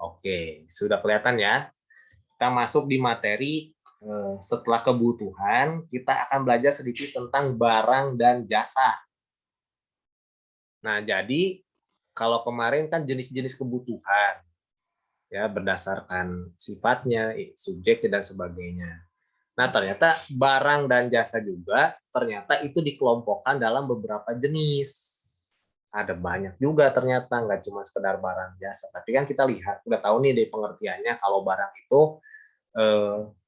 Oke, sudah kelihatan ya. Kita masuk di materi setelah kebutuhan, kita akan belajar sedikit tentang barang dan jasa. Nah, jadi kalau kemarin kan jenis-jenis kebutuhan, ya berdasarkan sifatnya, subjek dan sebagainya. Nah, ternyata barang dan jasa juga ternyata itu dikelompokkan dalam beberapa jenis. Ada banyak juga ternyata, nggak cuma sekedar barang jasa. Tapi kan kita lihat, udah tahu nih dari pengertiannya kalau barang itu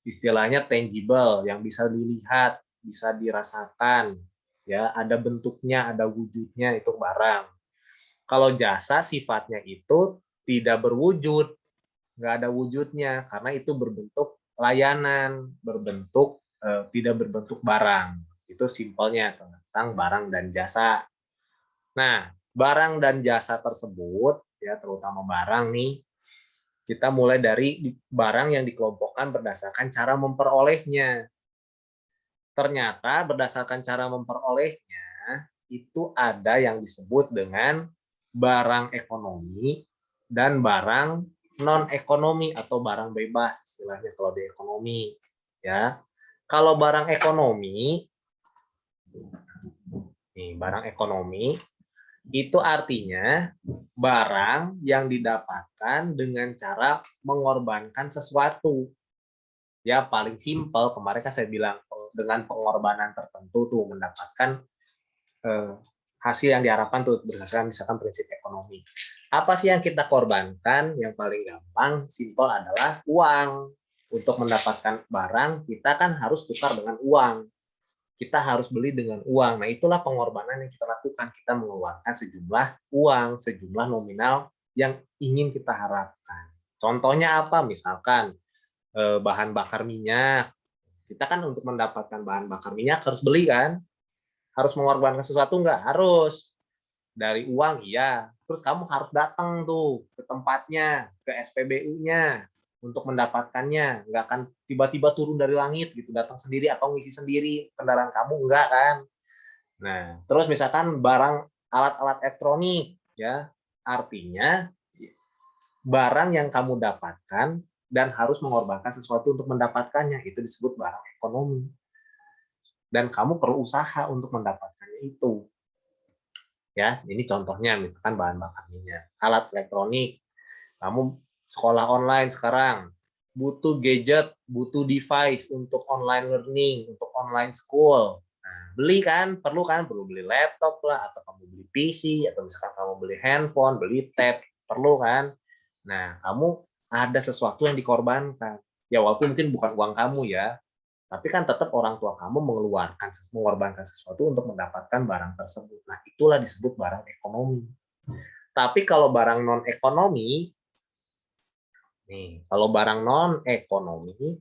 istilahnya tangible, yang bisa dilihat, bisa dirasakan, ya ada bentuknya, ada wujudnya, itu barang. Kalau jasa sifatnya itu tidak berwujud, nggak ada wujudnya, karena itu berbentuk layanan, berbentuk tidak berbentuk barang. Itu simpelnya tentang barang dan jasa. Nah, barang dan jasa tersebut, ya terutama barang nih, kita mulai dari barang yang dikelompokkan berdasarkan cara memperolehnya. Ternyata berdasarkan cara memperolehnya, itu ada yang disebut dengan barang ekonomi dan barang non-ekonomi atau barang bebas istilahnya kalau di ekonomi. Ya, kalau barang ekonomi, nih barang ekonomi itu artinya barang yang didapatkan dengan cara mengorbankan sesuatu. Ya paling simpel kemarin kan saya bilang dengan pengorbanan tertentu tuh mendapatkan hasil yang diharapkan tuh berdasarkan misalkan prinsip ekonomi. Apa sih yang kita korbankan? Yang paling gampang, simpel adalah uang. Untuk mendapatkan barang, kita kan harus tukar dengan uang. Kita harus beli dengan uang. Nah, itulah pengorbanan yang kita lakukan. Kita mengeluarkan sejumlah uang, sejumlah nominal yang ingin kita harapkan. Contohnya apa? Misalkan bahan bakar minyak. Kita kan untuk mendapatkan bahan bakar minyak harus beli kan? Harus mengorbankan sesuatu nggak? Harus. Dari uang, iya. Terus kamu harus datang tuh ke tempatnya, ke SPBU-nya untuk mendapatkannya. Nggak akan tiba-tiba turun dari langit gitu, datang sendiri atau ngisi sendiri kendaraan kamu, enggak kan? Nah, terus misalkan barang alat-alat elektronik, ya, artinya barang yang kamu dapatkan dan harus mengorbankan sesuatu untuk mendapatkannya, itu disebut barang ekonomi. Dan kamu perlu usaha untuk mendapatkannya itu. Ya, ini contohnya misalkan bahan bakar minyak, alat elektronik. Kamu sekolah online sekarang, butuh gadget, butuh device untuk online learning, untuk online school. Nah, beli kan, perlu beli laptop lah, atau kamu beli PC, atau misalkan kamu beli handphone, beli tab, perlu kan. Nah, kamu ada sesuatu yang dikorbankan. Ya walaupun mungkin bukan uang kamu ya, tapi kan tetap orang tua kamu mengorbankan sesuatu untuk mendapatkan barang tersebut. Nah, itulah disebut barang ekonomi. Tapi kalau barang non ekonomi, nih, kalau barang non ekonomi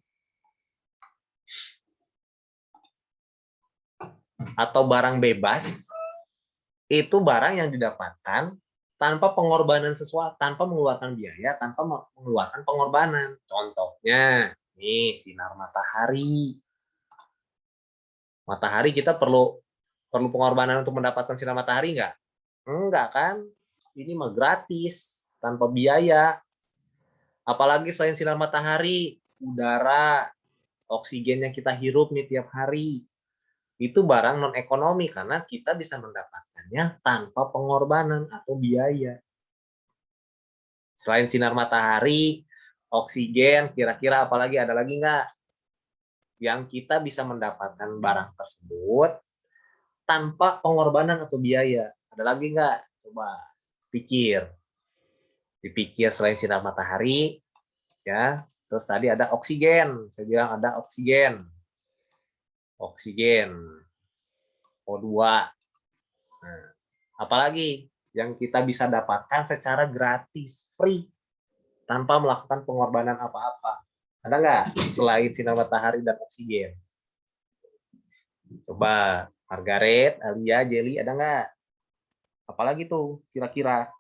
atau barang bebas, itu barang yang didapatkan tanpa pengorbanan sesuatu, tanpa mengeluarkan biaya, tanpa mengeluarkan pengorbanan. Contohnya, nih sinar matahari. Matahari kita perlu pengorbanan untuk mendapatkan sinar matahari nggak? Enggak kan? Ini mah gratis, tanpa biaya. Apalagi selain sinar matahari, udara, oksigen yang kita hirup nih tiap hari, itu barang non ekonomi karena kita bisa mendapatkannya tanpa pengorbanan atau biaya. Selain sinar matahari, oksigen, kira-kira apalagi ada lagi nggak yang kita bisa mendapatkan barang tersebut tanpa pengorbanan atau biaya? Ada lagi nggak? Coba pikir. Dipikir selain sinar matahari, ya. Terus tadi ada oksigen. Saya bilang ada oksigen. Oksigen. O2. Nah, apalagi yang kita bisa dapatkan secara gratis, free, tanpa melakukan pengorbanan apa-apa. Ada nggak selain sinar matahari dan oksigen? Coba Margaret, Alia, Jelly, ada nggak? Apalagi tuh kira-kira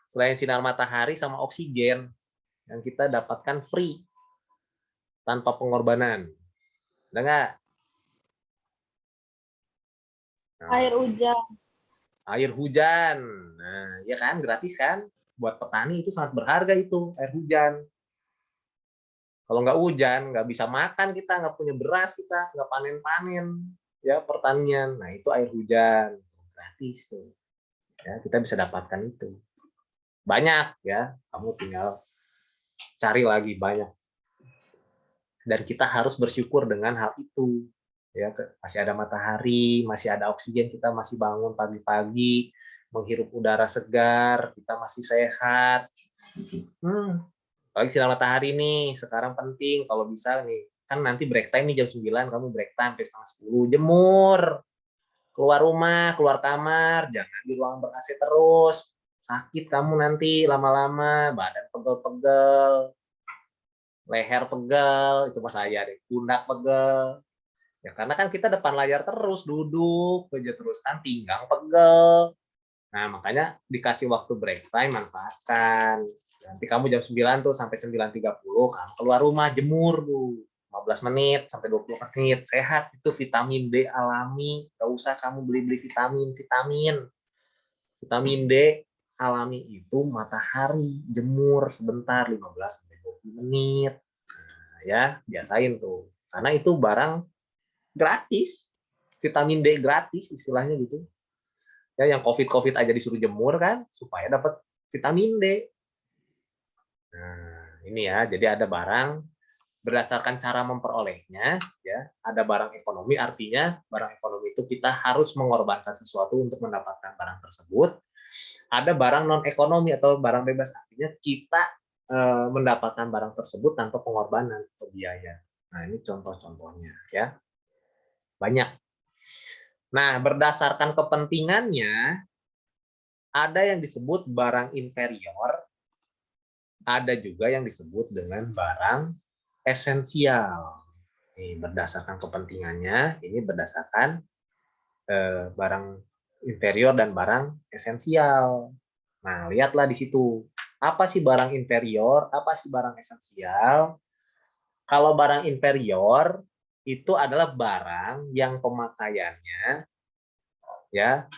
selain sinar matahari sama oksigen yang kita dapatkan free tanpa pengorbanan? Ada nggak? Air hujan. Air hujan. Nah, ya kan gratis kan? buat petani itu sangat berharga itu air hujan. Kalau nggak hujan, nggak bisa makan kita, nggak punya beras kita, nggak panen-panen ya pertanian. Nah itu air hujan gratis tuh. Ya, kita bisa dapatkan itu. Banyak ya, kamu tinggal cari lagi banyak. Dan kita harus bersyukur dengan hal itu. Ya, masih ada matahari, masih ada oksigen, kita masih bangun pagi-pagi, menghirup udara segar, kita masih sehat. Apalagi sinar matahari nih, sekarang penting kalau bisa nih. Kan nanti break time nih jam 9, kamu break time sampai setengah 10, jemur. Keluar rumah, keluar kamar, jangan di ruang ber-AC terus. Sakit kamu nanti lama-lama, badan pegel-pegel, leher pegel, itu mas saya deh, pundak pegel. Ya karena kan kita depan layar terus, duduk aja terus kan, pinggang pegel. Nah, makanya dikasih waktu break time, manfaatkan. Nanti kamu jam 9 tuh sampai 9.30, kamu keluar rumah, jemur tuh. 15 menit sampai 20 menit. Sehat, itu vitamin D alami. Gak usah kamu beli-beli vitamin. Vitamin D alami itu matahari, jemur sebentar, 15 sampai 20 menit. Nah, ya, biasain tuh. Karena itu barang gratis. Vitamin D gratis istilahnya gitu. Ya, yang COVID aja disuruh jemur kan, supaya dapat vitamin D. Nah, ini ya, jadi ada barang berdasarkan cara memperolehnya, ya, ada barang ekonomi, artinya barang ekonomi itu kita harus mengorbankan sesuatu untuk mendapatkan barang tersebut. Ada barang non ekonomi atau barang bebas, artinya kita mendapatkan barang tersebut tanpa pengorbanan atau biaya. Nah, ini contoh-contohnya ya. Banyak. Nah, berdasarkan kepentingannya, ada yang disebut barang inferior, ada juga yang disebut dengan barang esensial. Ini berdasarkan kepentingannya, ini berdasarkan barang inferior dan barang esensial. Nah, lihatlah di situ. Apa sih barang inferior, apa sih barang esensial? Kalau barang inferior itu adalah barang yang pemakaiannya ya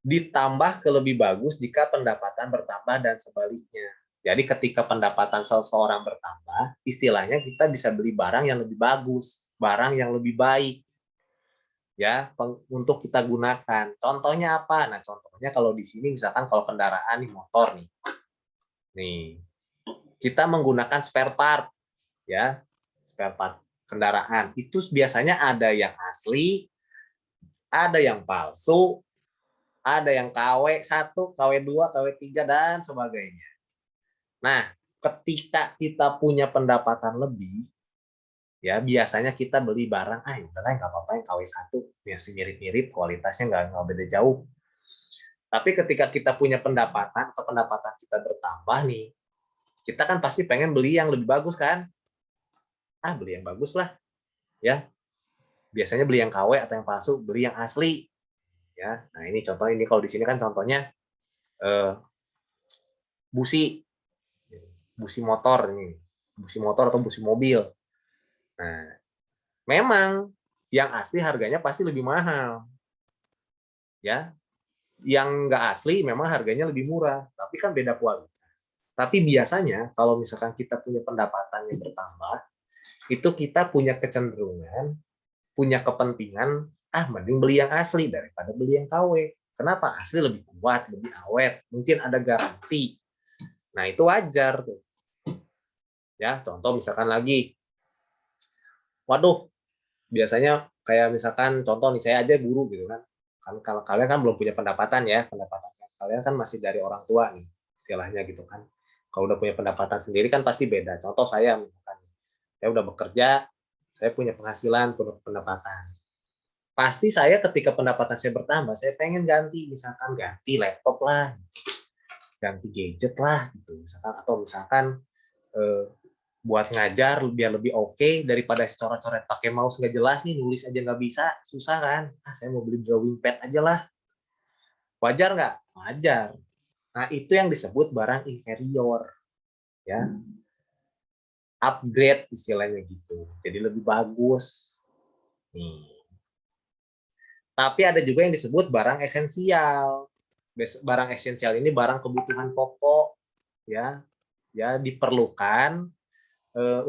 ditambah ke lebih bagus jika pendapatan bertambah dan sebaliknya. Jadi ketika pendapatan seseorang bertambah, istilahnya kita bisa beli barang yang lebih bagus, barang yang lebih baik, ya untuk kita gunakan. Contohnya apa? Nah, contohnya kalau di sini misalkan kalau kendaraan nih motor nih kita menggunakan spare part, ya spare part kendaraan itu biasanya ada yang asli, ada yang palsu, ada yang KW1, KW2, KW3, dan sebagainya. Nah, ketika kita punya pendapatan lebih, ya biasanya kita beli barang, udahlah nggak apa-apa yang KW1, masih mirip-mirip, kualitasnya nggak beda jauh. Tapi ketika kita punya pendapatan, atau pendapatan kita bertambah nih, kita kan pasti pengen beli yang lebih bagus kan? Beli yang bagus lah. Ya, biasanya beli yang KW atau yang palsu, beli yang asli. Ya, nah ini contoh ini kalau di sini kan contohnya busi motor ini, busi motor atau busi mobil. Nah, memang yang asli harganya pasti lebih mahal, ya. Yang nggak asli memang harganya lebih murah, tapi kan beda kualitas. Tapi biasanya kalau misalkan kita punya pendapatan yang bertambah, itu kita punya kecenderungan, punya kepentingan, mending beli yang asli daripada beli yang KW. Kenapa? Asli lebih kuat, lebih awet, mungkin ada garansi. Nah, itu wajar tuh. Ya, contoh misalkan lagi, waduh, biasanya kayak misalkan contoh nih, saya aja guru gitu kan. Kalau kalian kan belum punya pendapatan ya, pendapatan kalian kan masih dari orang tua nih, istilahnya gitu kan. Kalau udah punya pendapatan sendiri kan pasti beda. Contoh saya misalkan, saya udah bekerja, saya punya penghasilan, punya pendapatan. Pasti saya ketika pendapatan saya bertambah, saya pengen ganti, misalkan ganti laptop lah, ganti gadget lah, gitu. Misalkan atau misalkan buat ngajar biar lebih oke daripada coret-coret pakai mouse nggak jelas nih, nulis aja nggak bisa, susah kan? Saya mau beli drawing pad aja lah. Wajar nggak? Wajar. Nah, itu yang disebut barang inferior, ya. Upgrade istilahnya gitu. Jadi lebih bagus. Nih. Tapi ada juga yang disebut barang esensial. Barang esensial ini barang kebutuhan pokok, ya, diperlukan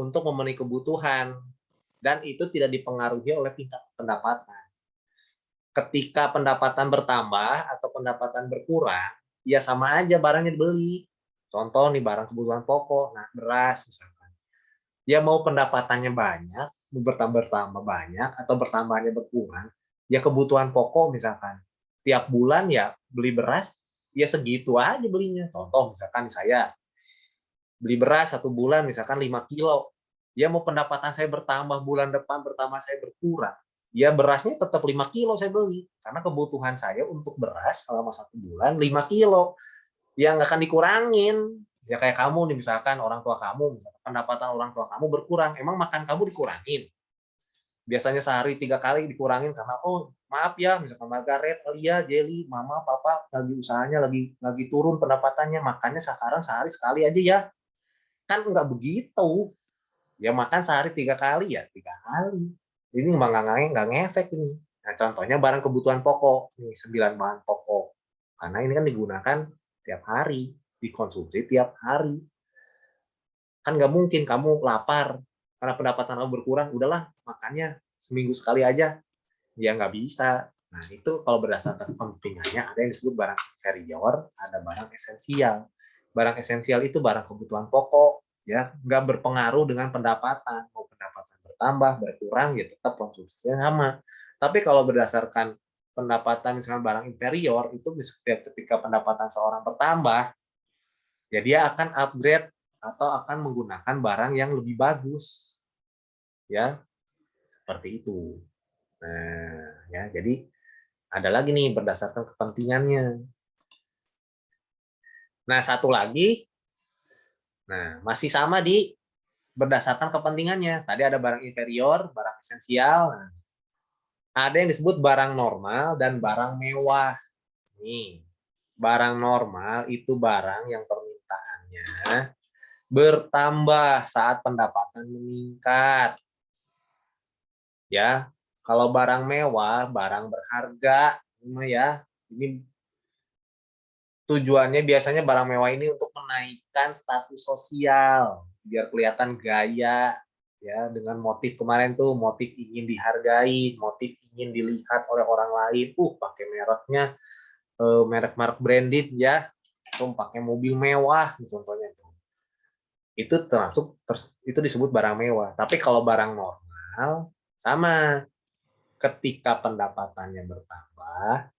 untuk memenuhi kebutuhan, dan itu tidak dipengaruhi oleh tingkat pendapatan. Ketika pendapatan bertambah atau pendapatan berkurang, ya sama aja barangnya dibeli. Contoh nih, barang kebutuhan pokok, nah beras misalkan. Dia mau pendapatannya banyak, bertambah banyak, atau bertambahnya berkurang, ya kebutuhan pokok misalkan. Tiap bulan ya beli beras, ya segitu aja belinya. Contoh misalkan saya beli beras 1 bulan misalkan 5 kilo. Ya mau pendapatan saya bertambah, bulan depan bertambah saya berkurang, ya berasnya tetap 5 kilo saya beli. Karena kebutuhan saya untuk beras selama 1 bulan 5 kilo. Ya nggak akan dikurangin. Ya kayak kamu nih, misalkan orang tua kamu, misalkan pendapatan orang tua kamu berkurang, emang makan kamu dikurangin? Biasanya sehari 3 kali dikurangin karena, oh maaf ya, misalkan Margaret, Lia, Jelly, Mama, Papa lagi usahanya lagi turun pendapatannya, makannya sekarang sehari sekali aja ya. Kan nggak begitu. Ya makan sehari 3 kali ya 3 kali. Ini nggak ngefek ini. Nah contohnya barang kebutuhan pokok, nih 9 bahan pokok. Karena ini kan digunakan tiap hari, dikonsumsi tiap hari. Kan nggak mungkin kamu lapar karena pendapatan kamu berkurang, udahlah makannya seminggu sekali aja. Ya nggak bisa. Nah itu kalau berdasarkan kepentingannya, ada yang disebut barang inferior, ada barang esensial. Barang esensial itu barang kebutuhan pokok, ya nggak berpengaruh dengan pendapatan. Mau pendapatan bertambah, berkurang, ya tetap konsumsinya sama. Tapi kalau berdasarkan pendapatan misalnya barang inferior, itu ketika pendapatan seorang bertambah, ya dia akan upgrade atau akan menggunakan barang yang lebih bagus, ya seperti itu. Nah, ya jadi ada lagi nih berdasarkan kepentingannya. Nah, satu lagi, nah masih sama di berdasarkan kepentingannya. Tadi ada barang inferior, barang esensial. Nah, ada yang disebut barang normal dan barang mewah. Nih, barang normal itu barang yang permintaannya bertambah saat pendapatan meningkat. Ya, kalau barang mewah, barang berharga, ya, ini tujuannya biasanya barang mewah ini untuk menaikkan status sosial, biar kelihatan gaya, ya, dengan motif kemarin tuh, motif ingin dihargai, motif ingin dilihat oleh orang lain. Pakai mereknya, merek-merek branded ya, tuh pakai mobil mewah, contohnya tuh. Itu termasuk itu disebut barang mewah. Tapi kalau barang normal sama, ketika pendapatannya bertambah,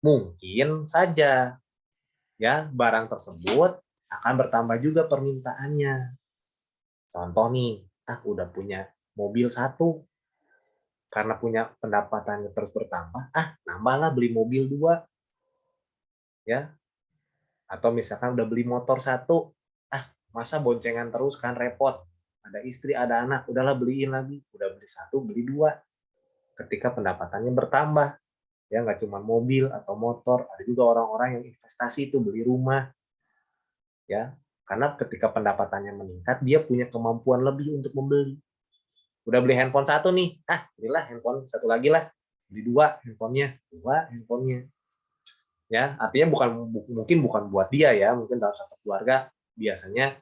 mungkin saja ya barang tersebut akan bertambah juga permintaannya. Contoh nih, udah punya mobil satu, karena punya pendapatannya terus bertambah, nambahlah beli mobil dua, ya. Atau misalkan udah beli motor satu, masa boncengan terus kan repot. Ada istri, ada anak, udahlah beliin lagi. Udah beli satu, beli dua. Ketika pendapatannya bertambah, ya nggak cuma mobil atau motor, ada juga orang-orang yang investasi itu beli rumah, ya. Karena ketika pendapatannya meningkat, dia punya kemampuan lebih untuk membeli. Udah beli handphone satu nih, belilah handphone satu lagi lah, beli dua handphonenya, ya artinya mungkin bukan buat dia ya, mungkin dalam satu keluarga biasanya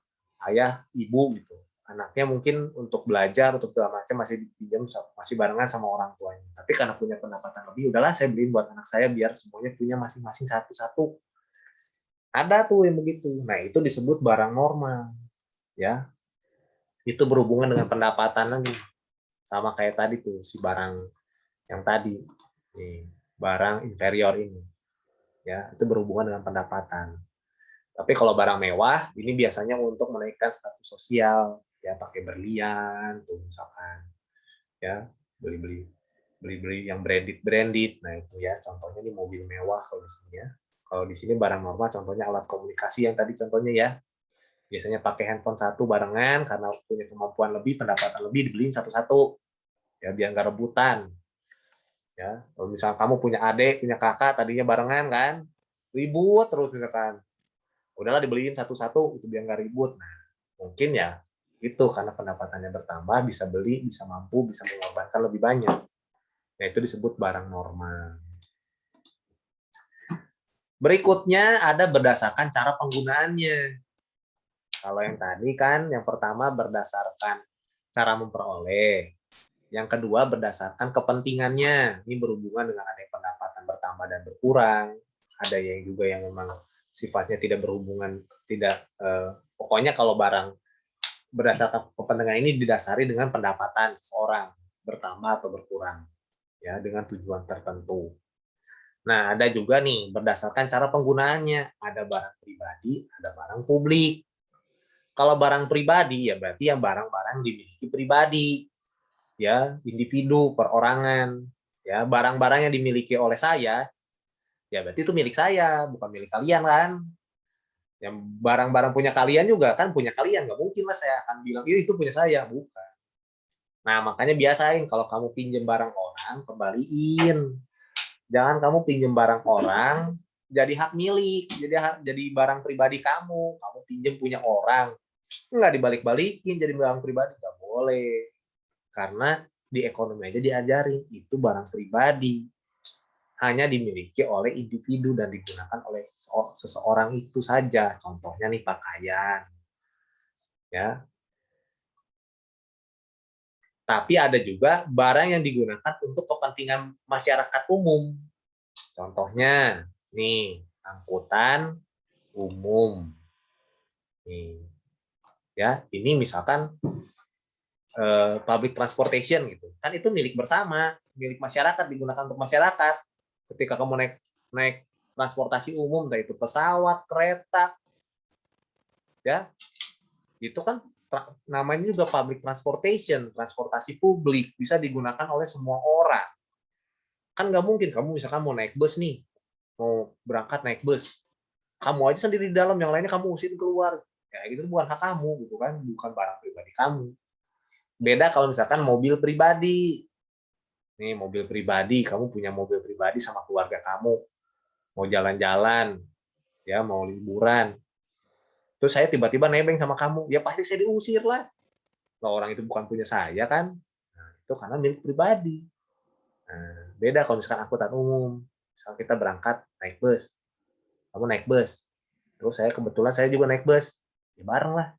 ayah ibu gitu, anaknya mungkin untuk belajar untuk segala macam masih dipinjam, masih barengan sama orang tuanya, tapi karena punya pendapatan lebih, udahlah saya beliin buat anak saya biar semuanya punya masing-masing satu-satu. Ada tuh yang begitu. Nah itu disebut barang normal, ya. Itu berhubungan dengan pendapatan lagi, sama kayak tadi tuh si barang yang tadi, nih, barang inferior ini, ya itu berhubungan dengan pendapatan. Tapi kalau barang mewah ini biasanya untuk menaikkan status sosial, ya pakai berlian tuh misalkan, ya beli yang branded. Nah itu ya contohnya nih mobil mewah kalau di sini ya. Kalau di sini barang normal contohnya alat komunikasi yang tadi contohnya ya. Biasanya pakai handphone satu barengan karena punya kemampuan lebih, pendapatan lebih, dibeliin satu-satu, ya biar nggak rebutan. Ya, kalau misalnya kamu punya adik, punya kakak, tadinya barengan kan, ribut terus misalkan, udahlah dibeliin satu-satu, itu biar nggak ribut. Nah, mungkin ya itu karena pendapatannya bertambah, bisa beli, bisa mampu, bisa mengorbankan lebih banyak. Nah, itu disebut barang normal. Berikutnya ada berdasarkan cara penggunaannya. Kalau yang tadi kan yang pertama berdasarkan cara memperoleh. Yang kedua berdasarkan kepentingannya. Ini berhubungan dengan adanya pendapatan bertambah dan berkurang. Ada yang juga yang memang sifatnya tidak berhubungan, tidak pokoknya kalau barang berdasarkan kepentingan ini didasari dengan pendapatan seseorang bertambah atau berkurang ya dengan tujuan tertentu. Nah, ada juga nih berdasarkan cara penggunaannya. Ada barang pribadi, ada barang publik. Kalau barang pribadi ya berarti yang barang-barang dimiliki pribadi, ya individu, perorangan. Ya barang-barang yang dimiliki oleh saya, ya berarti itu milik saya, bukan milik kalian kan. Yang barang-barang punya kalian juga kan punya kalian, nggak mungkin lah saya akan bilang itu punya saya, bukan. Nah makanya biasain kalau kamu pinjam barang orang, kembaliin. Jangan kamu pinjam barang orang jadi hak milik, jadi barang pribadi kamu. Kamu pinjam punya orang, nggak dibalik-balikin jadi barang pribadi, nggak boleh. Karena di ekonomi aja diajarin itu barang pribadi, hanya dimiliki oleh individu dan digunakan oleh seseorang itu saja. Contohnya nih pakaian, ya. Tapi ada juga barang yang digunakan untuk kepentingan masyarakat umum. Contohnya nih angkutan umum. Nih, ya ini misalkan public transportation gitu. Kan itu milik bersama, milik masyarakat, digunakan untuk masyarakat. Ketika kamu naik naik transportasi umum, entah itu pesawat, kereta, ya itu kan namanya juga public transportation, transportasi publik, bisa digunakan oleh semua orang. Kan nggak mungkin kamu misalkan mau naik bus nih, mau berangkat naik bus, kamu aja sendiri di dalam, yang lainnya kamu usir keluar. Ya itu bukan hak kamu gitu kan, bukan barang pribadi kamu. Beda kalau misalkan mobil pribadi. Nih mobil pribadi, kamu punya mobil pribadi sama keluarga kamu, mau jalan-jalan, ya mau liburan. Terus saya tiba-tiba nebeng sama kamu, ya pasti saya diusir lah. Kalau orang itu bukan punya saya kan, nah, itu karena milik pribadi. Nah, beda kalau misalkan angkutan umum, misalkan kita berangkat naik bus, kamu naik bus, terus saya kebetulan saya juga naik bus, ya bareng lah.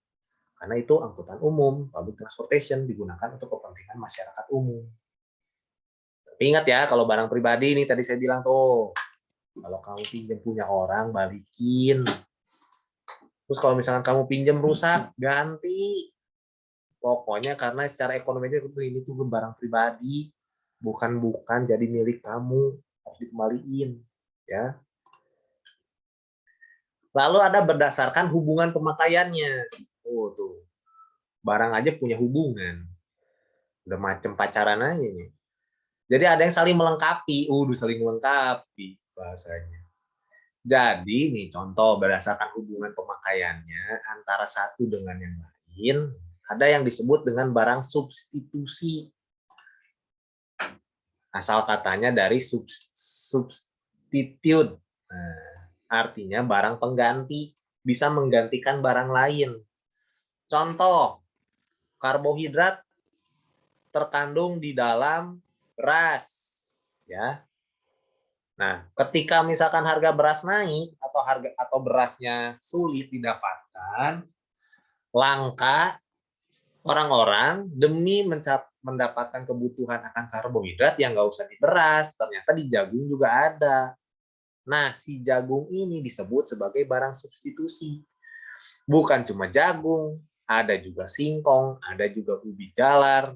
Karena itu angkutan umum, public transportation digunakan untuk kepentingan masyarakat umum. Tapi ingat ya, kalau barang pribadi ini tadi saya bilang tuh, kalau kamu pinjam punya orang, balikin. Terus kalau misalkan kamu pinjam rusak, ganti. Pokoknya karena secara ekonomi ini tuh barang pribadi, bukan jadi milik kamu, harus dikembaliin, ya. Lalu ada berdasarkan hubungan pemakaiannya. Oh tuh, barang aja punya hubungan. Udah macam pacaran aja nih. Jadi ada yang saling melengkapi, saling melengkapi bahasanya. Jadi nih contoh berdasarkan hubungan pemakaiannya antara satu dengan yang lain, ada yang disebut dengan barang substitusi. Asal katanya dari substitute. Nah, artinya barang pengganti, bisa menggantikan barang lain. Contoh, karbohidrat terkandung di dalam beras, ya. Nah, ketika misalkan harga beras naik atau berasnya sulit didapatkan, langka, orang-orang demi mendapatkan kebutuhan akan karbohidrat yang nggak usah di beras, ternyata di jagung juga ada. Nah, si jagung ini disebut sebagai barang substitusi. Bukan cuma jagung, ada juga singkong, ada juga ubi jalar.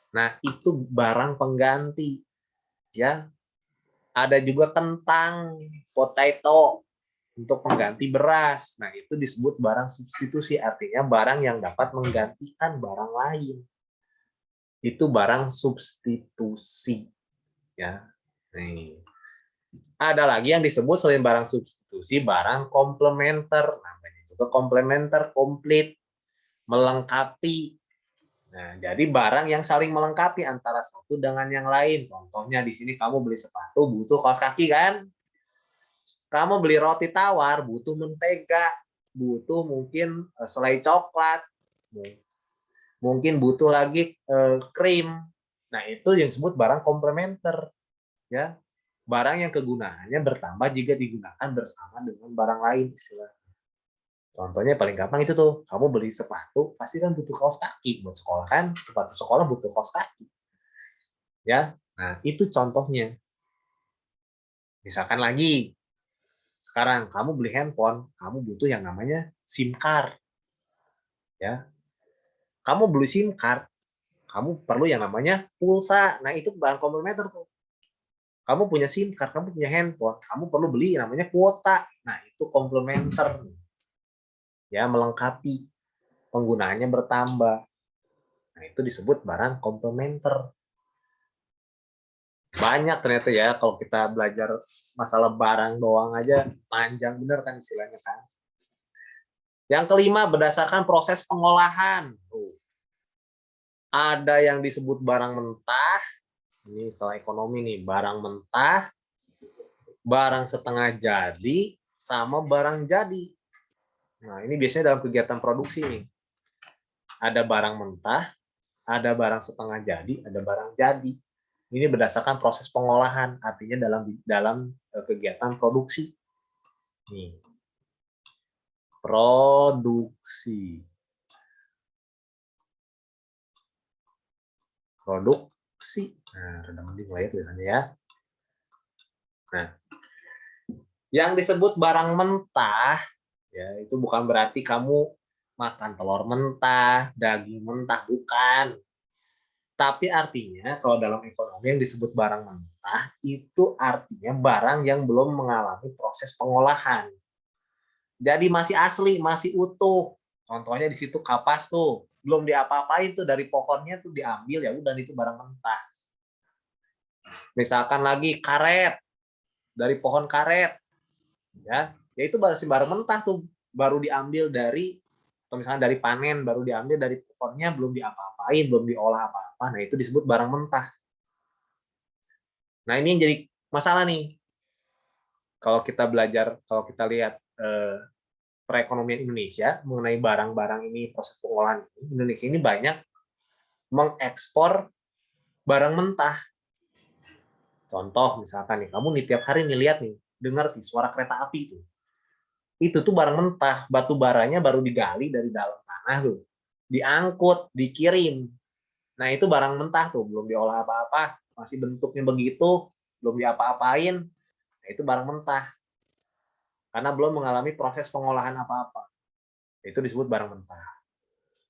Nah, itu barang pengganti, ya. Ada juga kentang, potato, untuk pengganti beras. Nah, itu disebut barang substitusi, artinya barang yang dapat menggantikan barang lain. Itu barang substitusi, ya. Nih. Ada lagi yang disebut selain barang substitusi, barang komplementer. Namanya juga komplementer, komplit, melengkapi. Nah, jadi barang yang saling melengkapi antara satu dengan yang lain. Contohnya di sini kamu beli sepatu, butuh kaos kaki kan? Kamu beli roti tawar, butuh mentega, butuh mungkin selai coklat, mungkin butuh lagi krim. Nah, itu yang disebut barang komplementer, ya. barang yang kegunaannya bertambah jika digunakan bersama dengan barang lain istilah. Contohnya paling gampang itu tuh, kamu beli sepatu pasti kan butuh kaos kaki buat sekolah kan, sepatu sekolah butuh kaos kaki. Ya. Nah, itu contohnya. Misalkan lagi sekarang kamu beli handphone, kamu butuh yang namanya SIM card. Ya. Kamu beli SIM card, kamu perlu yang namanya pulsa. Nah, itu bahan komplementer tuh. Kamu punya SIM card, kamu punya handphone, kamu perlu beli namanya kuota. Nah, itu komplementer. Ya, melengkapi, penggunaannya bertambah. Nah, itu disebut barang komplementer. Banyak ternyata ya, kalau kita belajar masalah barang doang aja, panjang bener kan istilahnya kan. Yang kelima, berdasarkan proses pengolahan. Ada yang disebut barang mentah, ini setelah ekonomi nih, barang mentah, barang setengah jadi, sama barang jadi. Nah, ini biasanya dalam kegiatan produksi nih. Ada barang mentah, ada barang setengah jadi, ada barang jadi. Ini berdasarkan proses pengolahan, artinya dalam kegiatan produksi. Nih. Produksi. Produksi. Nah, rada mending lah ya tulisannya ya. Nah, yang disebut barang mentah, ya itu bukan berarti kamu makan telur mentah, daging mentah, bukan. Tapi artinya kalau dalam ekonomi yang disebut barang mentah itu artinya barang yang belum mengalami proses pengolahan. Jadi masih asli, masih utuh. Contohnya di situ kapas tuh, belum diapa-apain tuh dari pohonnya tuh diambil ya udah itu barang mentah. Misalkan lagi karet dari pohon karet, ya itu barang mentah tuh baru diambil dari, atau misalnya dari panen baru diambil dari pohonnya belum diapa-apain, belum diolah apa-apa. Nah itu disebut barang mentah. Nah ini yang jadi masalah nih. Kalau kita belajar, kalau kita lihat perekonomian Indonesia mengenai barang-barang ini, proses pengolahan ini, Indonesia ini banyak mengekspor barang mentah. Contoh misalkan nih, kamu nih tiap hari nih lihat nih, dengar sih suara kereta api itu. Itu tuh barang mentah, batu baranya baru digali dari dalam tanah tuh, diangkut, dikirim. Nah itu barang mentah tuh, belum diolah apa-apa, masih bentuknya begitu, belum diapa-apain. Nah, itu barang mentah, karena belum mengalami proses pengolahan apa-apa. Itu disebut barang mentah.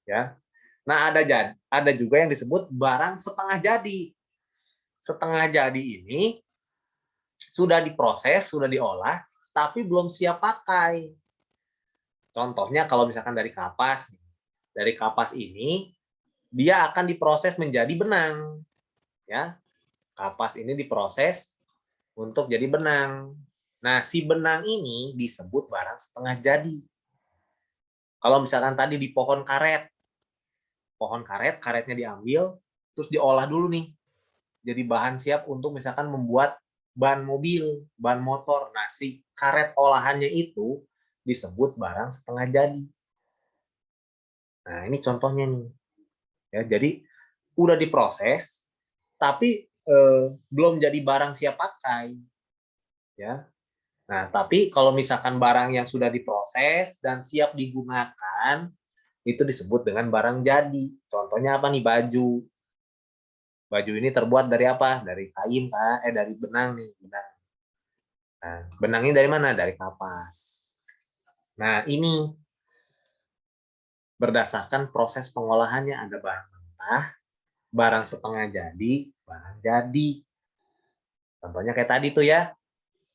Ya. Nah ada juga yang disebut barang setengah jadi. Setengah jadi ini sudah diproses, sudah diolah, tapi belum siap pakai. Contohnya kalau misalkan dari kapas ini dia akan diproses menjadi benang, ya. Kapas ini diproses untuk jadi benang. Nah, si benang ini disebut barang setengah jadi. Kalau misalkan tadi di pohon karet, karetnya diambil, terus diolah dulu nih, jadi bahan siap untuk misalkan membuat ban mobil, ban motor. Nah, si karet olahannya itu disebut barang setengah jadi. Nah, ini contohnya nih. Ya, jadi udah diproses, tapi belum jadi barang siap pakai. Ya. Nah, tapi kalau misalkan barang yang sudah diproses dan siap digunakan, itu disebut dengan barang jadi. Contohnya apa nih? Baju. Baju ini terbuat dari apa? Dari kain, dari benang nih, benang. Nah, benangnya dari mana? Dari kapas. Nah, ini berdasarkan proses pengolahannya, ada barang mentah, barang setengah jadi, barang jadi. Contohnya kayak tadi tuh ya.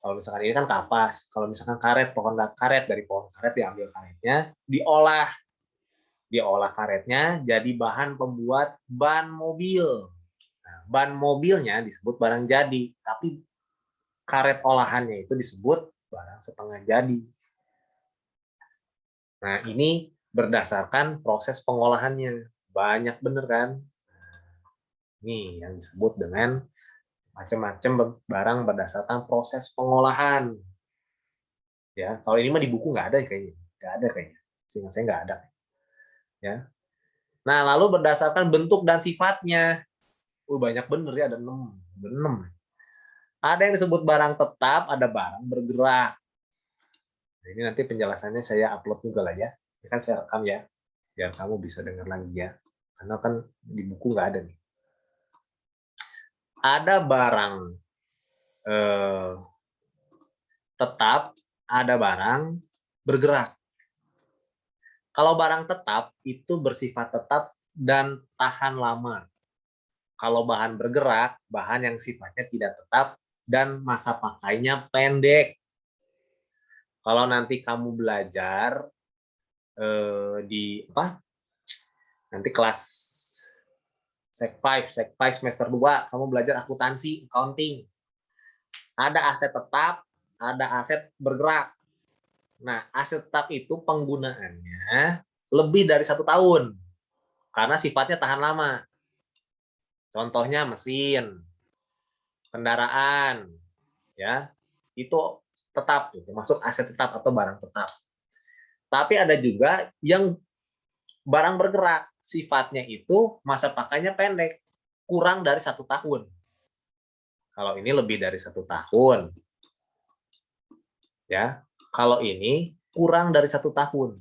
Kalau misalkan ini kan kapas, kalau misalkan karet, pohon karet, dari pohon karet diambil karetnya, diolah karetnya jadi bahan pembuat ban mobil. Nah, ban mobilnya disebut barang jadi, tapi karet olahannya itu disebut barang setengah jadi. Nah, ini berdasarkan proses pengolahannya. Banyak bener kan? Ini yang disebut dengan macam-macam barang berdasarkan proses pengolahan. Ya, kalau ini mah di buku nggak ada kayaknya. Nggak ada kayaknya. Seingat saya nggak ada. Ya. Nah, lalu berdasarkan bentuk dan sifatnya. Banyak bener ya, ada 6. Ada yang disebut barang tetap, ada barang bergerak. Nah, ini nanti penjelasannya saya upload juga lah ya. Ini kan saya rekam ya, biar kamu bisa dengar lagi ya. Karena kan di buku nggak ada nih. Ada barang tetap, ada barang bergerak. Kalau barang tetap itu bersifat tetap dan tahan lama. Kalau bahan bergerak, bahan yang sifatnya tidak tetap dan masa pakainya pendek. Kalau nanti kamu belajar di apa? Nanti kelas Sek 5 semester 2, kamu belajar akuntansi, accounting. Ada aset tetap, ada aset bergerak. Nah, aset tetap itu penggunaannya lebih dari 1 tahun karena sifatnya tahan lama. Contohnya mesin, kendaraan, ya itu tetap, itu masuk aset tetap atau barang tetap. Tapi ada juga yang barang bergerak, sifatnya itu masa pakainya pendek, kurang dari 1 tahun. Kalau ini lebih dari 1 tahun, ya. Kalau ini kurang dari 1 tahun.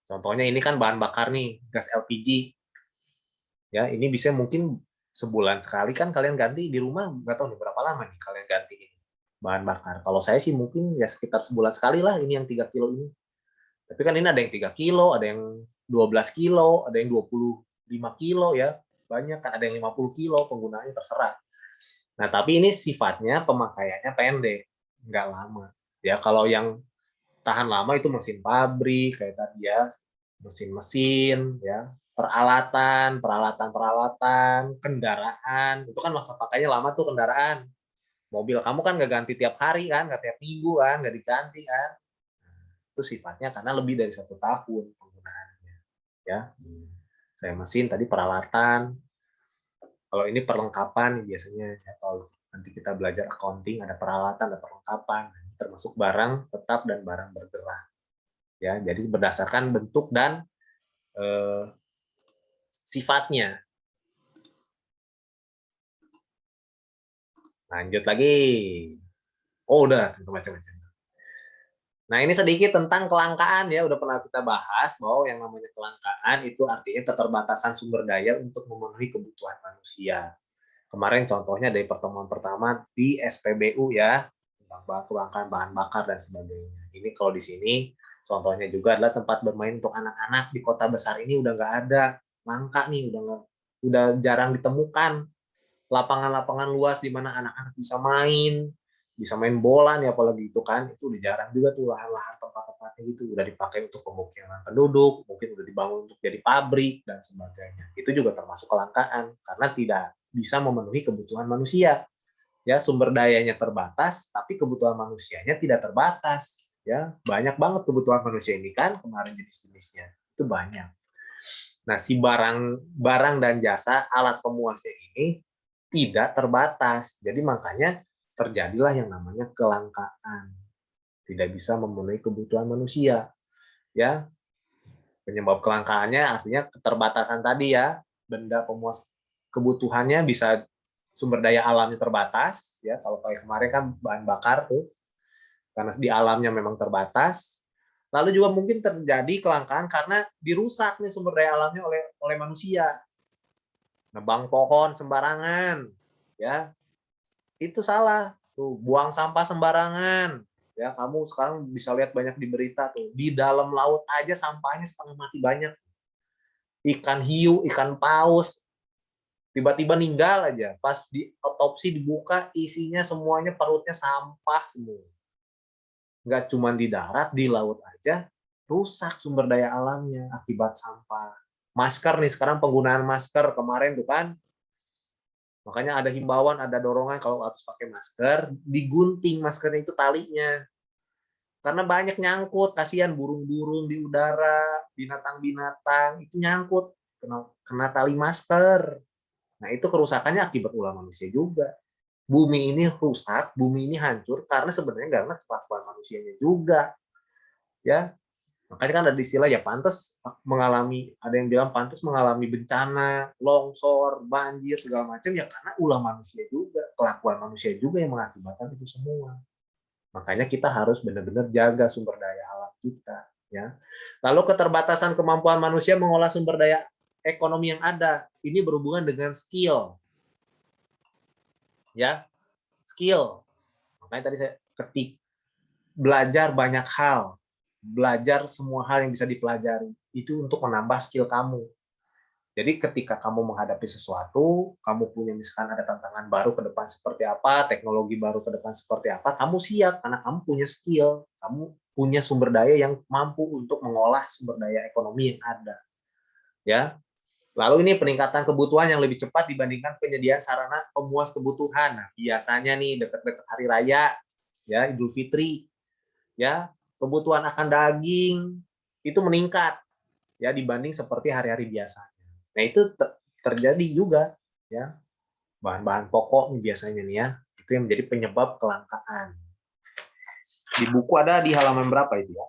Contohnya ini kan bahan bakar nih, gas LPG. Ya, ini bisa mungkin sebulan sekali kan kalian ganti di rumah, nggak tahu nih berapa lama nih kalian ganti ini bahan bakar. Kalau saya sih mungkin ya sekitar sebulan sekali lah ini yang 3 kilo ini. Tapi kan ini ada yang 3 kilo, ada yang 12 kilo, ada yang 25 kilo ya. Banyak kan, ada yang 50 kilo, penggunaannya terserah. Nah, tapi ini sifatnya pemakaiannya pendek, nggak lama. Ya, kalau yang tahan lama itu mesin pabrik, kayak tadi ya, mesin-mesin, ya, peralatan, kendaraan, itu kan masa pakainya lama tuh kendaraan. Mobil kamu kan nggak ganti tiap hari kan, nggak tiap minggu kan, nggak diganti kan. Itu sifatnya karena lebih dari 1 tahun penggunaannya. Ya, saya mesin tadi peralatan. Kalau ini perlengkapan biasanya ya, kalau nanti kita belajar accounting ada peralatan, ada perlengkapan, termasuk barang tetap dan barang bergerak. Ya, jadi berdasarkan bentuk dan sifatnya. Lanjut lagi. Oh, udah macam-macam. Nah, ini sedikit tentang kelangkaan ya, udah pernah kita bahas bahwa yang namanya kelangkaan itu artinya keterbatasan sumber daya untuk memenuhi kebutuhan manusia. Kemarin contohnya dari pertemuan pertama di SPBU ya, tentang kelangkaan bahan bakar dan sebagainya. Ini kalau di sini contohnya juga adalah tempat bermain untuk anak-anak di kota besar ini udah nggak ada, langka nih, udah jarang ditemukan lapangan-lapangan luas di mana anak-anak bisa main bola nih apalagi itu kan, itu udah jarang juga tuh lahan-lahan tempat-tempatnya gitu, udah dipakai untuk pemukiman penduduk, mungkin udah dibangun untuk jadi pabrik dan sebagainya. Itu juga termasuk kelangkaan karena tidak bisa memenuhi kebutuhan manusia. Ya, sumber dayanya terbatas, tapi kebutuhan manusianya tidak terbatas. Ya, banyak banget kebutuhan manusia ini kan kemarin jenis-jenisnya. Itu banyak. Nah, si barang dan jasa alat pemuasnya ini tidak terbatas. Jadi makanya terjadilah yang namanya kelangkaan. Tidak bisa memenuhi kebutuhan manusia. Ya, penyebab kelangkaannya artinya keterbatasan tadi ya. Benda pemuas kebutuhannya bisa sumber daya alamnya terbatas ya. Kalau kayak kemarin kan bahan bakar tuh karena di alamnya memang terbatas. Lalu juga mungkin terjadi kelangkaan karena dirusak nih sumber daya alamnya oleh manusia. Nebang pohon sembarangan, ya itu salah. Tuh, buang sampah sembarangan. Ya, kamu sekarang bisa lihat banyak di berita tuh. Di dalam laut aja sampahnya setengah mati banyak. Ikan hiu, ikan paus, tiba-tiba ninggal aja. Pas di otopsi dibuka, isinya semuanya perutnya sampah semua. Nggak cuma di darat, di laut aja rusak sumber daya alamnya akibat sampah. Masker nih, sekarang penggunaan masker kemarin tuh kan, makanya ada himbauan, ada dorongan kalau harus pakai masker, digunting maskernya itu talinya. Karena banyak nyangkut, kasihan burung-burung di udara, binatang-binatang, itu nyangkut, kena tali masker. Nah, itu kerusakannya akibat ulah manusia juga. Bumi ini rusak, bumi ini hancur, karena sebenarnya karena kelakuan manusianya juga. Ya, Makanya kan ada istilah ya pantas mengalami, ada yang bilang pantas mengalami bencana, longsor, banjir segala macam ya karena ulah manusia juga, kelakuan manusia juga yang mengakibatkan itu semua. Makanya kita harus benar-benar jaga sumber daya alam kita, ya. Lalu keterbatasan kemampuan manusia mengolah sumber daya ekonomi yang ada, ini berhubungan dengan skill, ya, skill. Makanya tadi saya ketik belajar banyak hal, belajar semua hal yang bisa dipelajari itu untuk menambah skill kamu. Jadi ketika kamu menghadapi sesuatu, kamu punya misalkan ada tantangan baru ke depan seperti apa, teknologi baru ke depan seperti apa, kamu siap karena kamu punya skill, kamu punya sumber daya yang mampu untuk mengolah sumber daya ekonomi yang ada. Ya. Lalu ini peningkatan kebutuhan yang lebih cepat dibandingkan penyediaan sarana pemuas kebutuhan. Nah, biasanya nih dekat-dekat hari raya, ya Idul Fitri, ya kebutuhan akan daging itu meningkat ya dibanding seperti hari-hari biasa. Nah itu terjadi juga ya bahan-bahan pokok biasanya nih ya itu yang menjadi penyebab kelangkaan. Di buku ada di halaman berapa itu ya?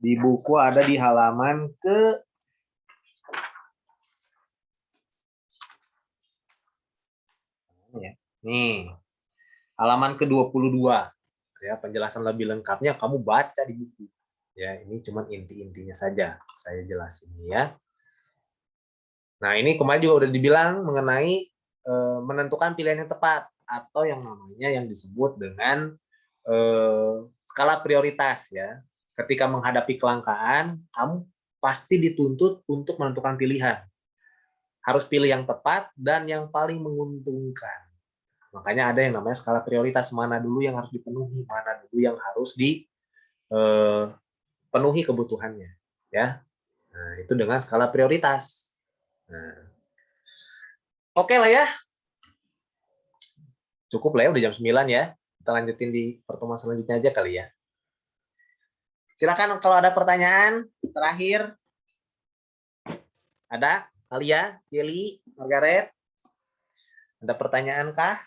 Di buku ada di halaman ke nih halaman ke-22 ya penjelasan lebih lengkapnya kamu baca di buku ya ini cuma inti-intinya saja saya jelasin ya. Nah, ini kemarin juga udah dibilang mengenai menentukan pilihan yang tepat atau yang namanya yang disebut dengan skala prioritas ya. Ketika menghadapi kelangkaan, kamu pasti dituntut untuk menentukan pilihan. Harus pilih yang tepat dan yang paling menguntungkan. Makanya ada yang namanya skala prioritas, mana dulu yang harus dipenuhi, mana dulu yang harus dipenuhi kebutuhannya, ya. Nah, itu dengan skala prioritas. Nah, oke lah ya. Cukup lah ya, udah jam 9 ya. Kita lanjutin di pertemuan selanjutnya aja kali ya. Silakan kalau ada pertanyaan terakhir. Ada? Alia, Jelly, Margaret? Ada pertanyaan kah?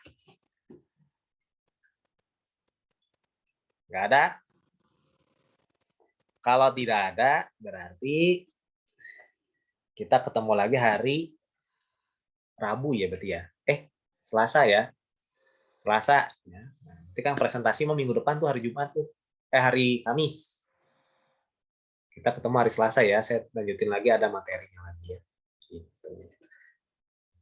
Nggak ada? Kalau tidak ada, berarti kita ketemu lagi hari Rabu ya berarti ya. Selasa ya. Selasa. Ya. Nanti kan presentasi mau minggu depan tuh hari Jumat tuh. Hari Kamis. Kita ketemu hari Selasa ya. Saya lanjutin lagi ada materinya lagi ya. Gitu.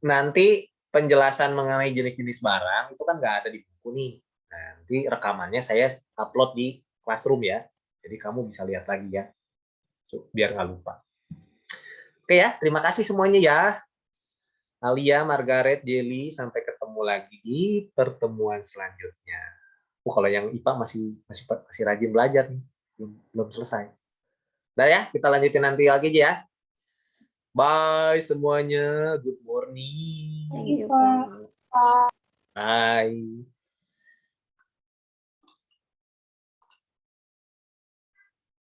Nanti penjelasan mengenai jenis-jenis barang itu kan nggak ada di buku nih. Nanti rekamannya saya upload di Classroom ya. Jadi kamu bisa lihat lagi ya. Biar nggak lupa. Oke ya, terima kasih semuanya ya. Alia, Margaret, Jelly, sampai ketemu lagi di pertemuan selanjutnya. Kalau yang IPA masih rajin belajar nih, belum selesai. Udah ya, kita lanjutin nanti lagi aja ya. Bye semuanya, good morning. Thank you, Pak. Bye.